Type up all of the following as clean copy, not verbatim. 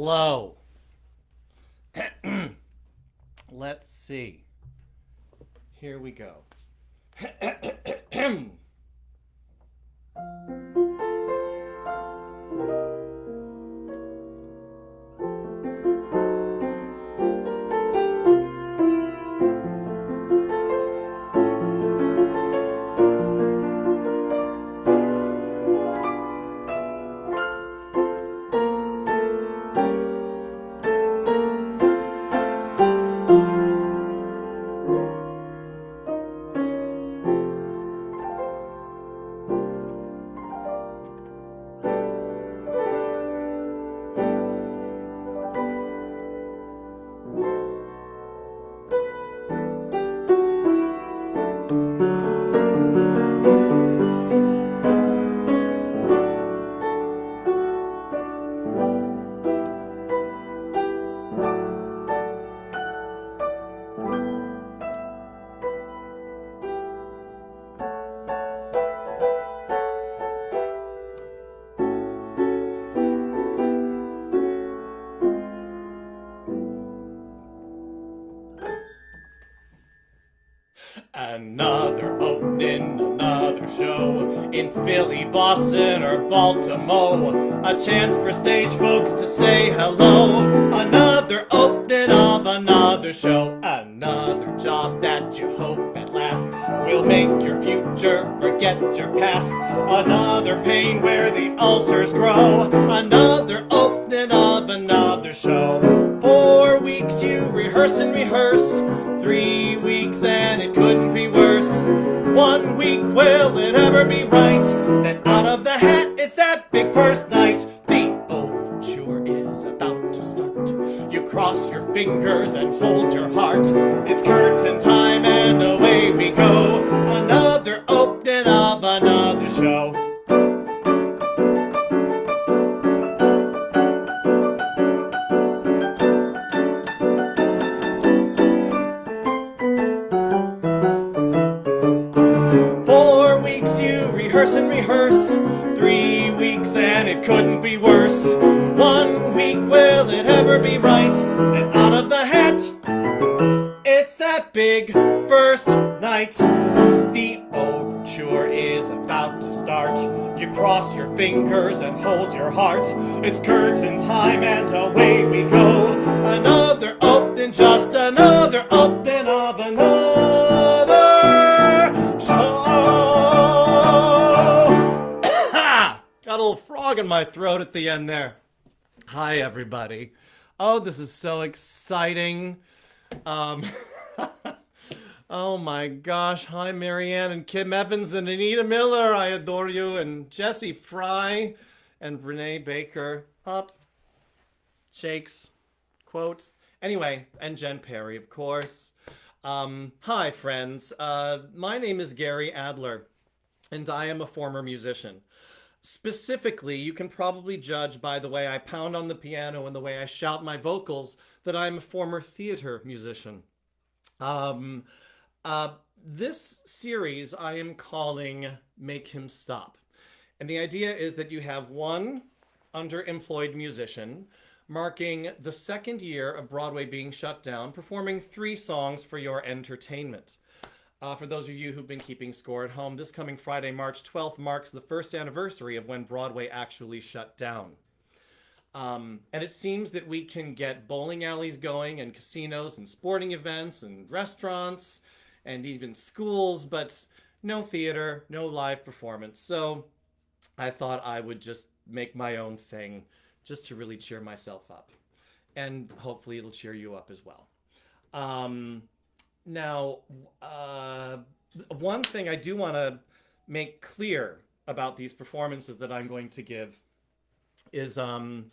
Hello. Let's see. Here we go. Another opening, another show in Philly, Boston, or Baltimore. A chance for stage folks to say hello. Another opening of another show. Another job that you hope at last will make your future forget your past. Another pain where the ulcers grow. Another opening of another show. 4 weeks you rehearse and rehearse. 3 weeks and it couldn't be worse. 1 week, will it ever be right? Then out of the hat, it's that big first night. The overture is about to start. You cross your fingers and hold your heart. It's curtain time and away we go. Another opening of another show. 4 weeks you rehearse and rehearse. 3 weeks and it couldn't be worse. 1 week, will it ever be right? Then out of the hat, it's that big first night. The overture is about to start. You cross your fingers and hold your heart. It's curtain time and away we go. Another opening, just another opening of another show. Got a little frog in my throat at the end there. Hi, everybody. Oh, this is so exciting. Um, oh my gosh. Hi, Marianne and Kim Evans and Anita Miller. I adore you. And Jessie Fry and Renee Baker. Up. Shakes. Quote. Anyway, and Jen Perry, of course. Hi, friends. My name is Gary Adler, and I am a former musician. Specifically, you can probably judge by the way I pound on the piano and the way I shout my vocals that I'm a former theater musician. Um, this series I am calling Make Him Stop. And the idea is that you have one underemployed musician marking the second year of Broadway being shut down, performing 3 songs for your entertainment. For those of you who've been keeping score at home, this coming Friday, March 12th, marks the first anniversary of when Broadway actually shut down. And it seems that we can get bowling alleys going and casinos and sporting events and restaurants and even schools, but no theater, no live performance. So I thought I would just make my own thing just to really cheer myself up. And hopefully it'll cheer you up as well. Now, one thing I do want to make clear about these performances that I'm going to give is that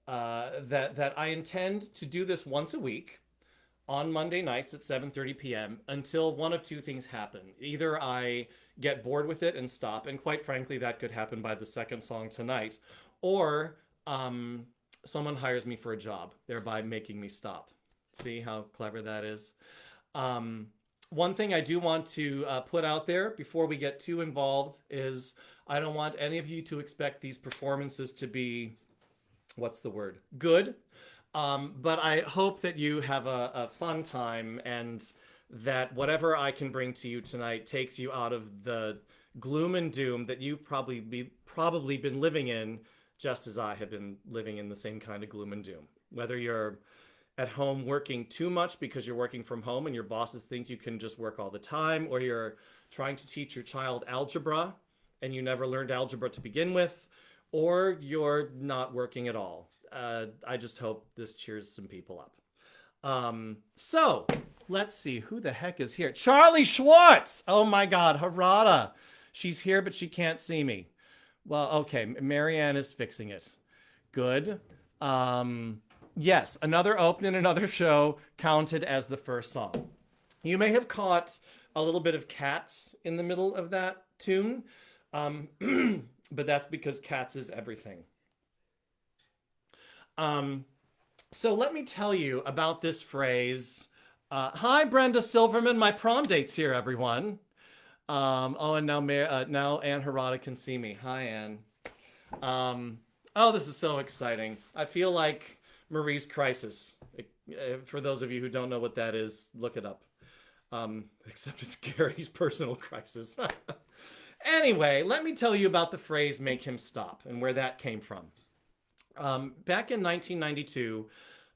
I intend to do this once a week on Monday nights at 7:30 p.m. until one of two things happen. Either I get bored with it and stop, and quite frankly, that could happen by the second song tonight, or someone hires me for a job, thereby making me stop. See how clever that is? One thing I do want to put out there before we get too involved is I don't want any of you to expect these performances to be what's the word? Good. But I hope that you have a fun time and that whatever I can bring to you tonight takes you out of the gloom and doom that you've probably been living in, just as I have been living in the same kind of gloom and doom. Whether you're at home working too much because you're working from home and your bosses think you can just work all the time, or you're trying to teach your child algebra and you never learned algebra to begin with, or you're not working at all. I just hope this cheers some people up. So let's see who the heck is here. Charlie Schwartz. Oh my God, Harada. She's here, but she can't see me. Well, okay. Marianne is fixing it. Good. Yes, another open, another show counted as the first song. You may have caught a little bit of Cats in the middle of that tune, but that's because Cats is everything. So let me tell you about this phrase. Hi, Brenda Silverman. My prom date's here, everyone. Oh, and now Anne Harada can see me. Hi, Anne. Oh, this is so exciting. I feel like Marie's Crisis. For those of you who don't know what that is, look it up. Except it's Gary's personal crisis. Anyway, let me tell you about the phrase "make him stop" and where that came from. Back in 1992,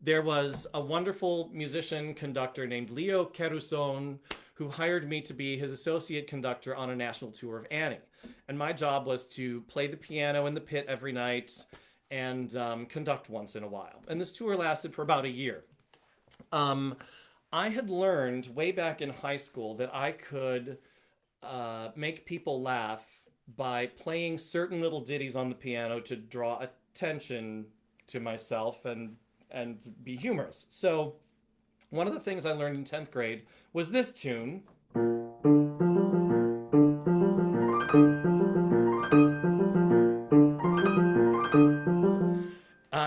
there was a wonderful musician conductor named Leo Caruson who hired me to be his associate conductor on a national tour of Annie. And my job was to play the piano in the pit every night and conduct once in a while. And this tour lasted for about a year. I had learned way back in high school that I could make people laugh by playing certain little ditties on the piano to draw attention to myself and be humorous. So one of the things I learned in 10th grade was this tune.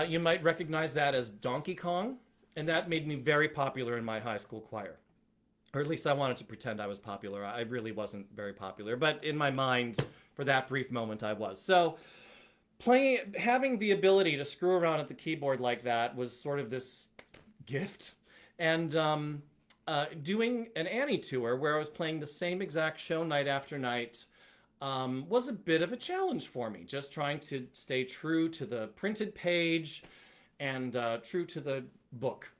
You might recognize that as Donkey Kong, and that made me very popular in my high school choir. Or at least I wanted to pretend I was popular. I really wasn't very popular, but in my mind, for that brief moment, I was. So having the ability to screw around at the keyboard like that was sort of this gift. And doing an Annie tour where I was playing the same exact show night after night was a bit of a challenge for me. Just trying to stay true to the printed page and true to the book.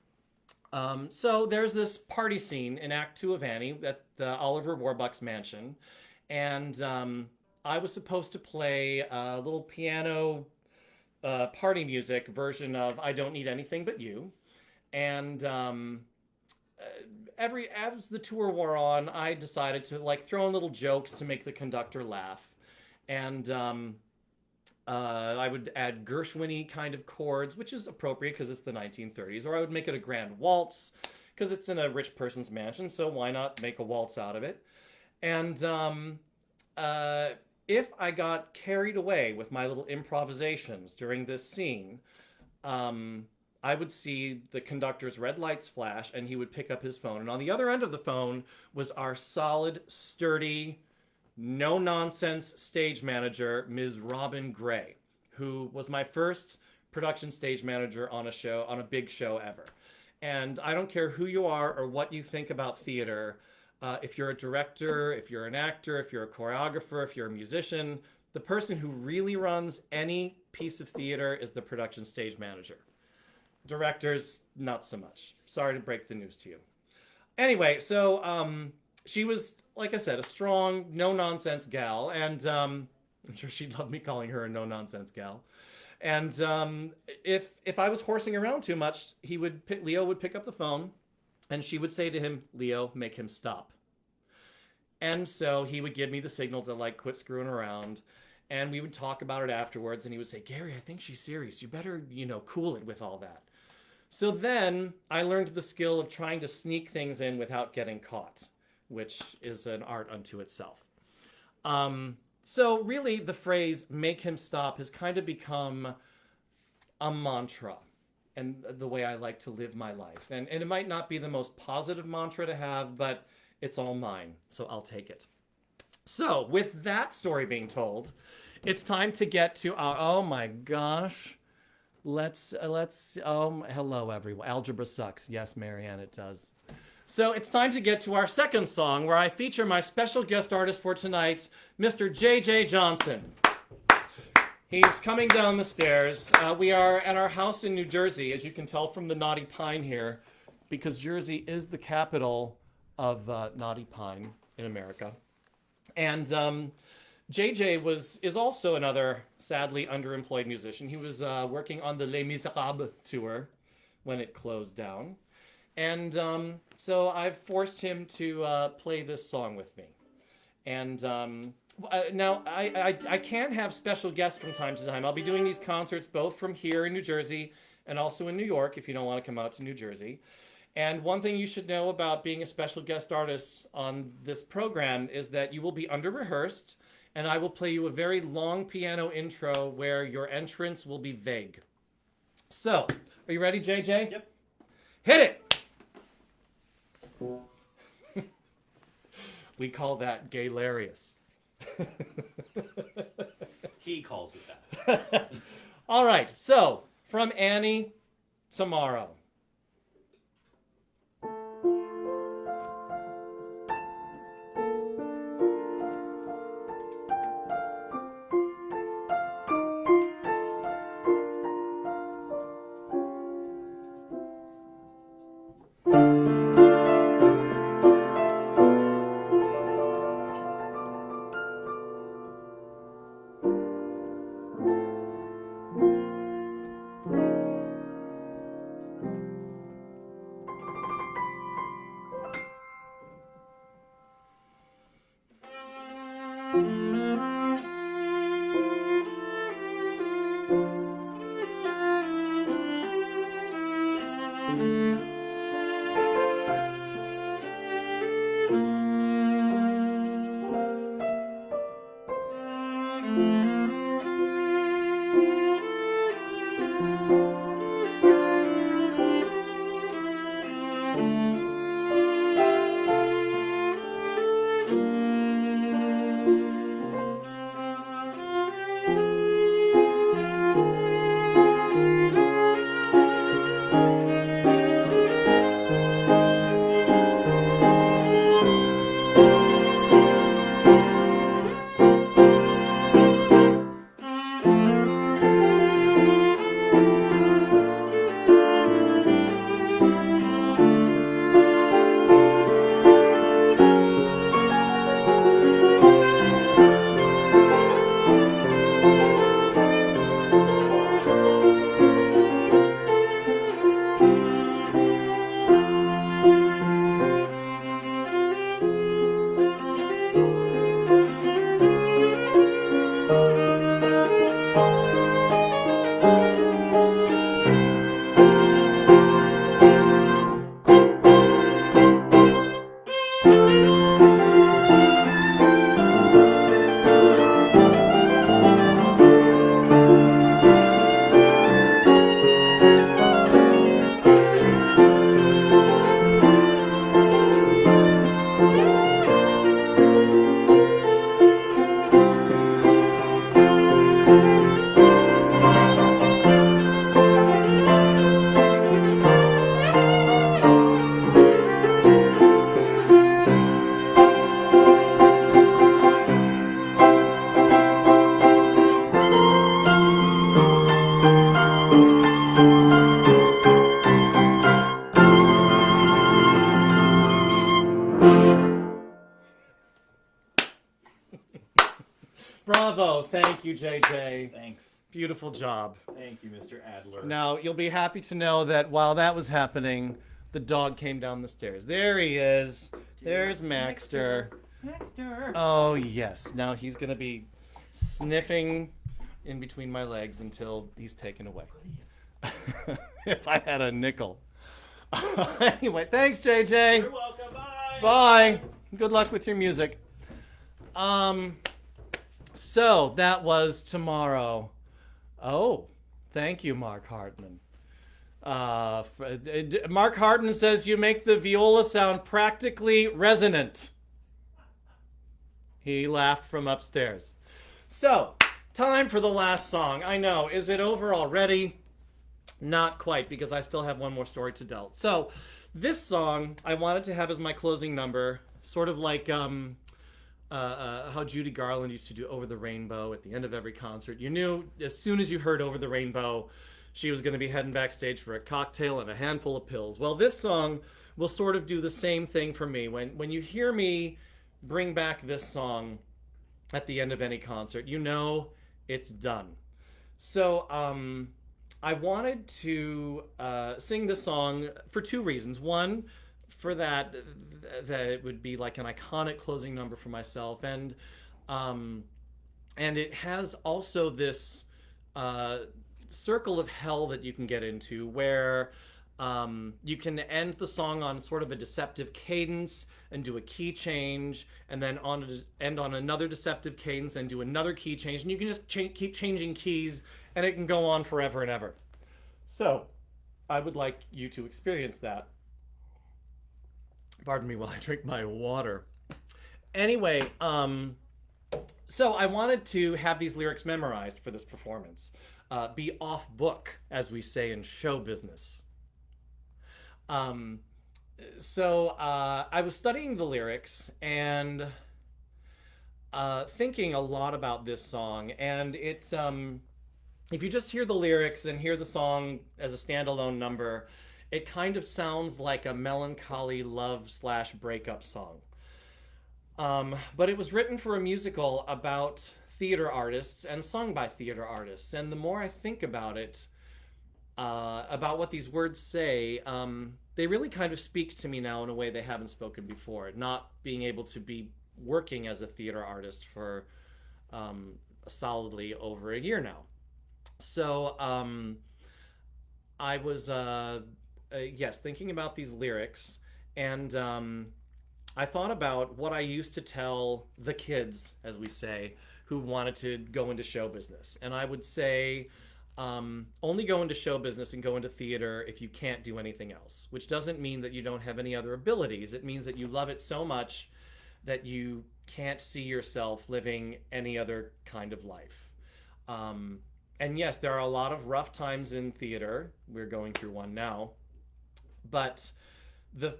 So there's this party scene in Act 2 of Annie at the Oliver Warbucks mansion. And I was supposed to play a little piano party music version of I Don't Need Anything But You. And as the tour wore on, I decided to throw in little jokes to make the conductor laugh. And I would add Gershwin-y kind of chords, which is appropriate because it's the 1930s. Or I would make it a grand waltz because it's in a rich person's mansion, so why not make a waltz out of it? And if I got carried away with my little improvisations during this scene, I would see the conductor's red lights flash and he would pick up his phone. And on the other end of the phone was our solid, sturdy, no-nonsense stage manager, Ms. Robin Gray, who was my first production stage manager on a big show ever. And I don't care who you are or what you think about theater. If you're a director, if you're an actor, if you're a choreographer, if you're a musician, the person who really runs any piece of theater is the production stage manager. Directors, not so much. Sorry to break the news to you. Anyway, so she was, like I said, a strong, no-nonsense gal, and I'm sure she'd love me calling her a no-nonsense gal. And if I was horsing around too much, Leo would pick up the phone, and she would say to him, "Leo, make him stop." And so he would give me the signal to quit screwing around, and we would talk about it afterwards, and he would say, "Gary, I think she's serious. You better, cool it with all that." So then I learned the skill of trying to sneak things in without getting caught, which is an art unto itself. So really the phrase "make him stop" has kind of become a mantra and the way I like to live my life. And it might not be the most positive mantra to have, but it's all mine, so I'll take it. So with that story being told, it's time to get to our, oh my gosh, Hello everyone. Algebra sucks. Yes, Marianne, it does. So it's time to get to our second song where I feature my special guest artist for tonight, Mr. J.J. Johnson. He's coming down the stairs. We are at our house in New Jersey, as you can tell from the knotty pine here, because Jersey is the capital of knotty pine in America. And JJ is also another sadly underemployed musician. He was working on the Les Miserables tour when it closed down. And so I've forced him to play this song with me. And now I can have special guests from time to time. I'll be doing these concerts both from here in New Jersey and also in New York if you don't want to come out to New Jersey. And one thing you should know about being a special guest artist on this program is that you will be under-rehearsed, and I will play you a very long piano intro where your entrance will be vague. So, are you ready, JJ? Yep. Hit it! We call that gaylarious. He calls it that. All right, so from Annie, Tomorrow. Bravo. Thank you, JJ. Thanks. Beautiful job. Thank you, Mr. Adler. Now, you'll be happy to know that while that was happening, the dog came down the stairs. There he is. There's Maxter. Maxter. Oh, yes. Now he's going to be sniffing in between my legs until he's taken away. If I had a nickel. Anyway, thanks, JJ. You're welcome. Bye. Bye. Good luck with your music. So that was Tomorrow. Oh, thank you, Mark Hartman. Mark Hartman says you make the viola sound practically resonant. He laughed from upstairs. So, time for the last song. I know, is it over already? Not quite, because I still have one more story to tell. So, this song I wanted to have as my closing number, sort of like how Judy Garland used to do Over the Rainbow at the end of every concert. You knew as soon as you heard Over the Rainbow, she was going to be heading backstage for a cocktail and a handful of pills. Well, this song will sort of do the same thing for me. When you hear me bring back this song at the end of any concert, you know it's done. So, I wanted to sing this song for two reasons. One, for that it would be like an iconic closing number for myself, and it has also this circle of hell that you can get into where you can end the song on sort of a deceptive cadence and do a key change, and then end on another deceptive cadence and do another key change, and you can just keep changing keys, and it can go on forever and ever. So, I would like you to experience that. Pardon me while I drink my water. Anyway, so I wanted to have these lyrics memorized for this performance. Be off book, as we say in show business. So I was studying the lyrics and thinking a lot about this song, and it's if you just hear the lyrics and hear the song as a standalone number, it kind of sounds like a melancholy love/breakup song. But it was written for a musical about theater artists and sung by theater artists. And the more I think about it, about what these words say, they really kind of speak to me now in a way they haven't spoken before. Not being able to be working as a theater artist for solidly over a year now. So I was thinking about these lyrics, and I thought about what I used to tell the kids, as we say, who wanted to go into show business. And I would say, only go into show business and go into theater if you can't do anything else, which doesn't mean that you don't have any other abilities. It means that you love it so much that you can't see yourself living any other kind of life. And yes, there are a lot of rough times in theater. We're going through one now. But the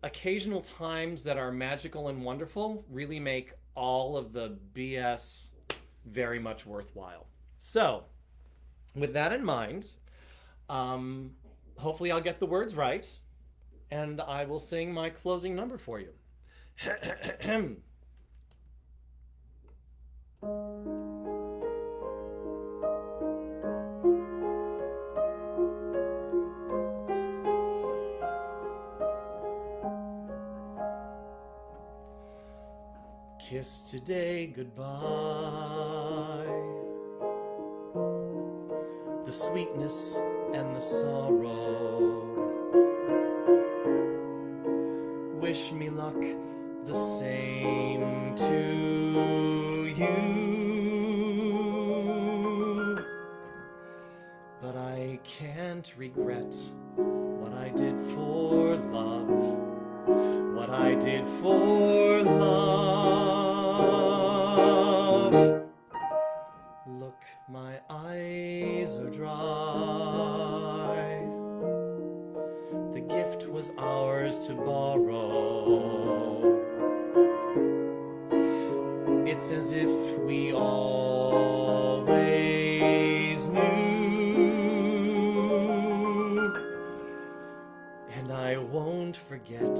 occasional times that are magical and wonderful really make all of the BS very much worthwhile. So, with that in mind, hopefully I'll get the words right, and I will sing my closing number for you. Kiss today goodbye, the sweetness and the sorrow. Wish me luck the same to you, but I can't regret what I did for love, what I did for love. Look, my eyes are dry. The gift was ours to borrow. It's as if we always knew. And I won't forget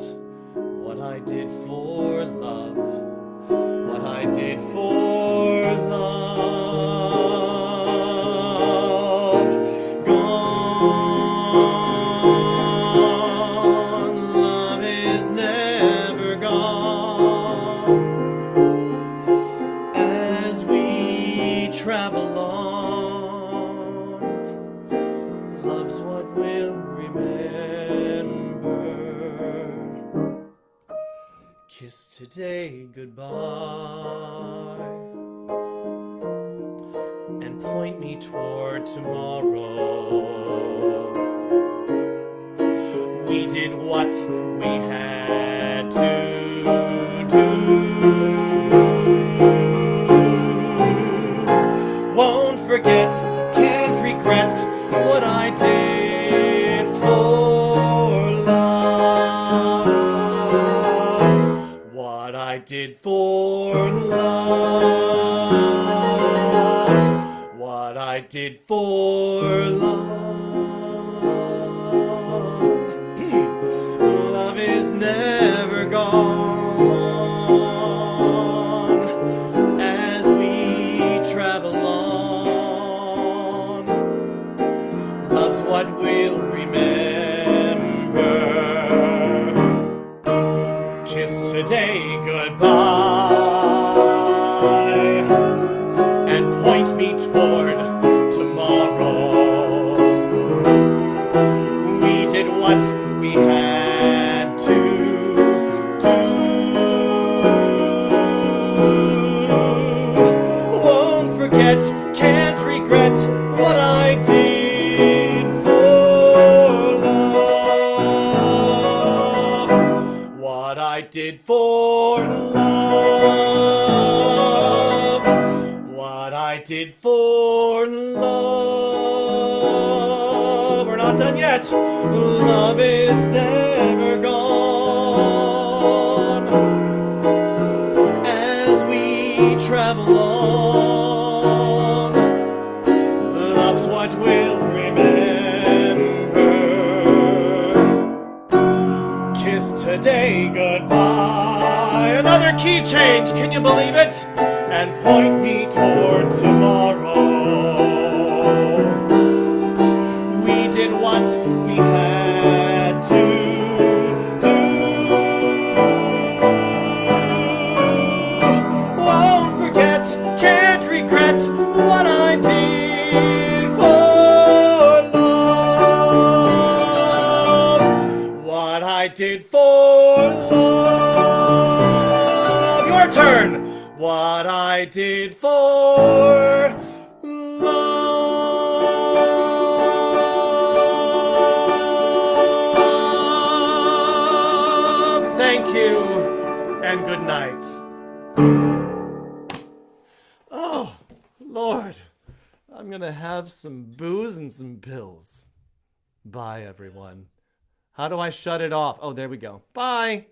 what I did for love, what I did for love. Gone, love is never gone. As we travel on, love's what we'll remember. Kiss today goodbye, and point me toward tomorrow. We did what we had to do. Won't forget, can't regret what I did. did for love. What I did for love. Love is never gone as we travel on. Love's what we'll remember. Kiss today goodbye and point me toward tomorrow. We did what we had to do. Won't forget, can't regret what I did for love. What I did for love. What I did for love. We're not done yet. Love is never gone as we travel on. Love's what we'll remember. Kiss today goodbye. Another key change, can you believe it? And point me toward tomorrow. We did what we had to do. Won't forget, can't regret what I did for love. What I did for love. Your turn. What I did for love. Thank you and good night. Oh, Lord, I'm gonna have some booze and some pills. Bye, everyone. How do I shut it off? Oh, there we go. Bye.